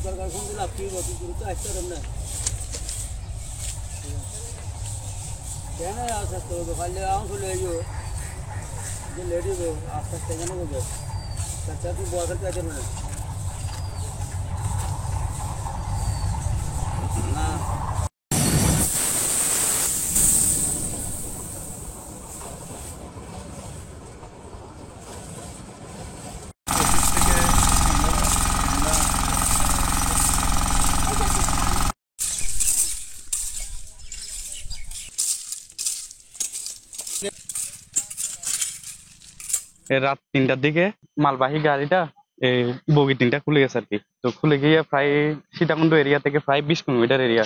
দরকার কোন দিন আপনি বলতে তো আসতে পারেন না কেন আসতে তো খালি আম চলে আইও যে লেডি গো আস্তে আস্তে কেন বলবে তাতে তুই বড় করতে আছে না না রাত 3টার দিকে মালবাহী গাড়িটা এই বগি 3টা খুলে গেছে আর কি। তো খুলে গিয়ে প্রায় সীতাকুণ্ড এরিয়া থেকে প্রায় 20 কিলোমিটার এরিয়া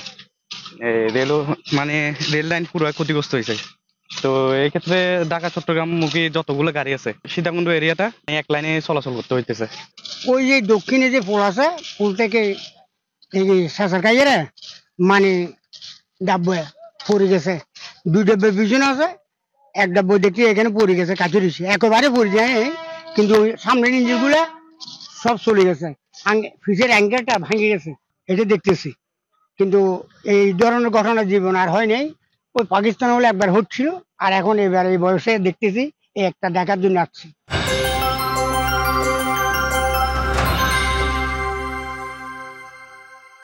রেলও মানে রেল লাইন পুরো ক্ষতিগ্রস্ত হয়েছে। তো এই ক্ষেত্রে ঢাকা চট্টগ্রাম মুখী যতগুলো গাড়ি আছে সীতাকুণ্ড এরিয়াটা এক লাইনে চলাচল করতে হইতেছে। ওই যে দক্ষিণে যে পোল আছে পোল থেকে এই যে শেষের কাইয়ারে মানে ডাব্বা পড়ে গেছে, দুই ডাব্বা পিছনে আছে, এক ডাব্বা দেখি এখানে পড়ে গেছে, কাছে রয়েছে একেবারে পড়ে যায় কিন্তু ওই সামনের ইঞ্জিন গুলা সব চলে গেছে, ফিসের অ্যাঙ্গেলটা ভাঙে গেছে, এটা দেখতেছি। কিন্তু এই ধরনের ঘটনা জীবন আর হয় নাই। ওই পাকিস্তান হলে একবার হচ্ছিল, আর এখন এবার এই বয়সে দেখতেছি এই একটা দেখার জন্য আসছি।